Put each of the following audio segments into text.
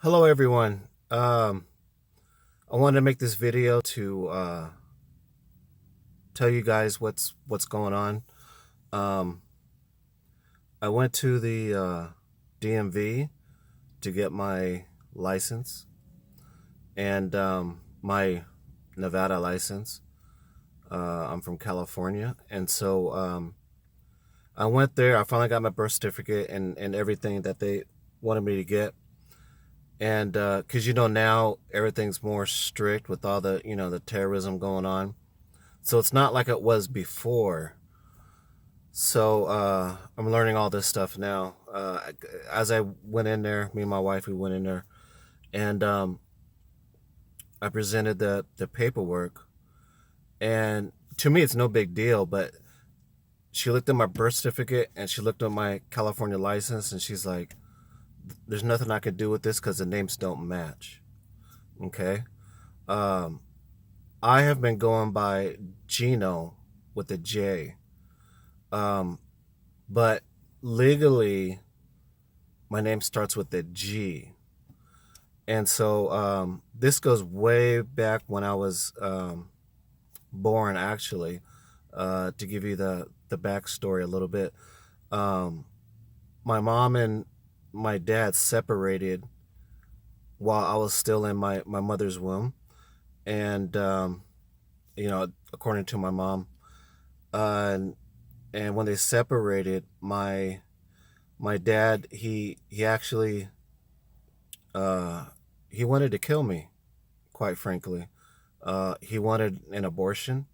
Hello, everyone. I wanted to make this video to tell you guys what's going on. Um, I went to the DMV to get my license and my Nevada license. I'm from California, and so I went there. I finally got my birth certificate and everything that they wanted me to get. And because now everything's more strict with all the the terrorism going on, so it's not like it was before. So I'm learning all this stuff now. As I went in there, me and my wife, we went in there, and I presented the paperwork, and to me it's no big deal. But she looked at my birth certificate and she looked at my California license, and she's like, "There's nothing I could do with this because the names don't match." Okay. Um, I have been going by Gino with a J. Um, but legally, my name starts with a G. And so this goes way back when I was born, actually, to give you the backstory a little bit. Um, my mom and my dad separated while I was still in my mother's womb. And, according to my mom, and and when they separated, my dad he actually uh he wanted to kill me, quite frankly. He wanted an abortion.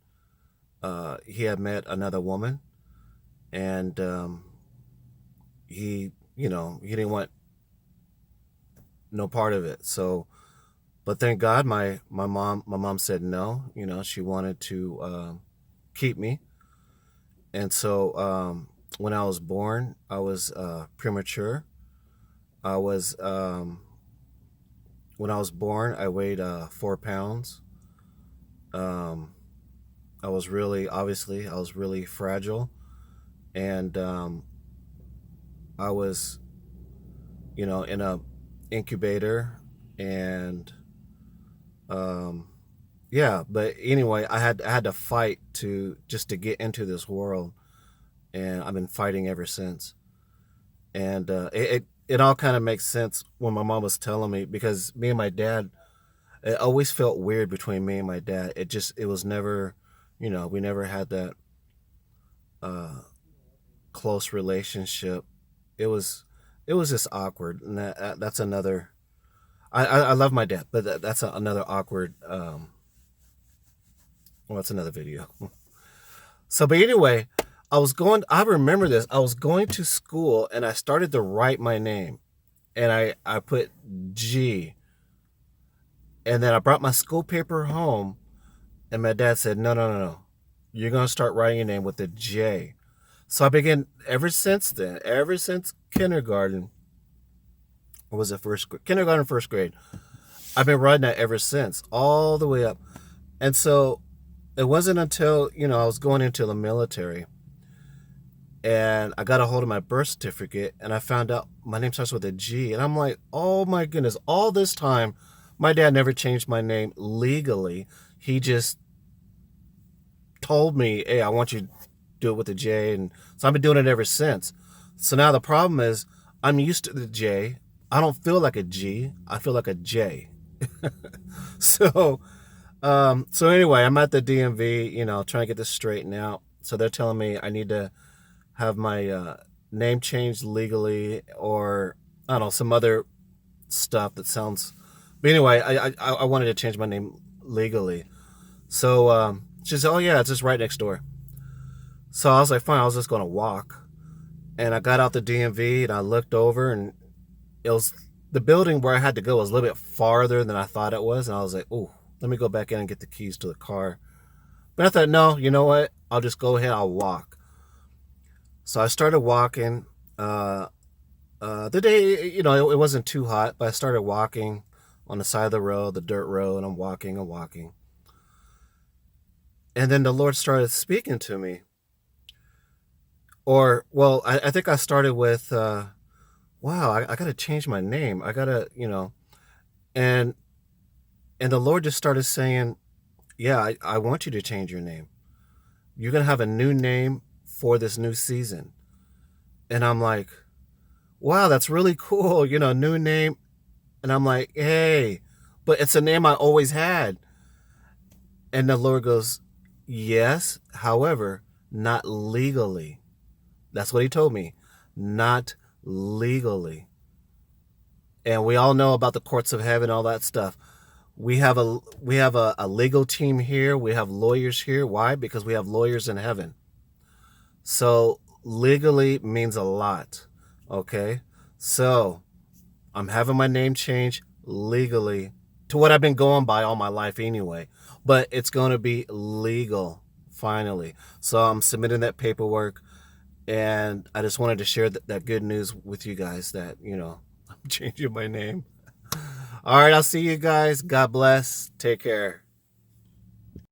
He had met another woman, and he didn't want no part of it. So, but thank God, my mom said no. She wanted to keep me. And so when I was born, I was premature. I was When I was born, I weighed 4 pounds. Um, I was really fragile, and I was, in a incubator, and um, yeah. But anyway, I had to fight to just to get into this world, and I've been fighting ever since. And it all kind of makes sense when my mom was telling me, because me and my dad, it always felt weird between me and my dad. It was never, we never had that uh, close relationship. It was it was just awkward, and that's another. I love my dad, but that's another awkward. Well, that's another video. So, but anyway, I remember this. I was going to school and I started to write my name, and I put G, and then I brought my school paper home, and my dad said, "No, no, no, no. You're going to start writing your name with a J." So I began ever since then, ever since kindergarten, or was it kindergarten, first grade. I've been writing that ever since, all the way up. And so it wasn't until, I was going into the military, and I got a hold of my birth certificate, and I found out my name starts with a G. And I'm like, oh my goodness, all this time, my dad never changed my name legally. He just told me, hey, I want you to do it with a J. And so I've been doing it ever since. So now the problem is, I'm used to the J. I don't feel like a G, I feel like a J. So, so anyway, I'm at the DMV, trying to get this straightened out. So they're telling me I need to have my name changed legally, or I don't know, some other stuff that sounds. But anyway, I wanted to change my name legally. So she said, "Oh yeah, it's just right next door." So I was like, "Fine." I was just going to walk, and I got out the DMV and I looked over, and it was the building where I had to go was a little bit farther than I thought it was, and I was like, "Oh, let me go back in and get the keys to the car." But I thought, no, you know what? I'll just go ahead. I'll walk. So I started walking. The day, it wasn't too hot, but I started walking on the side of the road, the dirt road, and I'm walking and walking. And then the Lord started speaking to me. Or, well, I think I started with, wow, I got to change my name. I got to. And the Lord just started saying, yeah, I want you to change your name. You're going to have a new name for this new season. And I'm like, wow, that's really cool. New name. And I'm like, hey, but it's a name I always had. And the Lord goes, yes, however, not legally. That's what he told me. Not legally. And we all know about the courts of heaven, all that stuff. We have a legal team here. We have lawyers here. Why? Because we have lawyers in heaven. So legally means a lot. Okay? So I'm having my name changed legally to what I've been going by all my life anyway. But it's going to be legal finally. So I'm submitting that paperwork. And I just wanted to share that good news with you guys that, I'm changing my name. All right, I'll see you guys. God bless. Take care.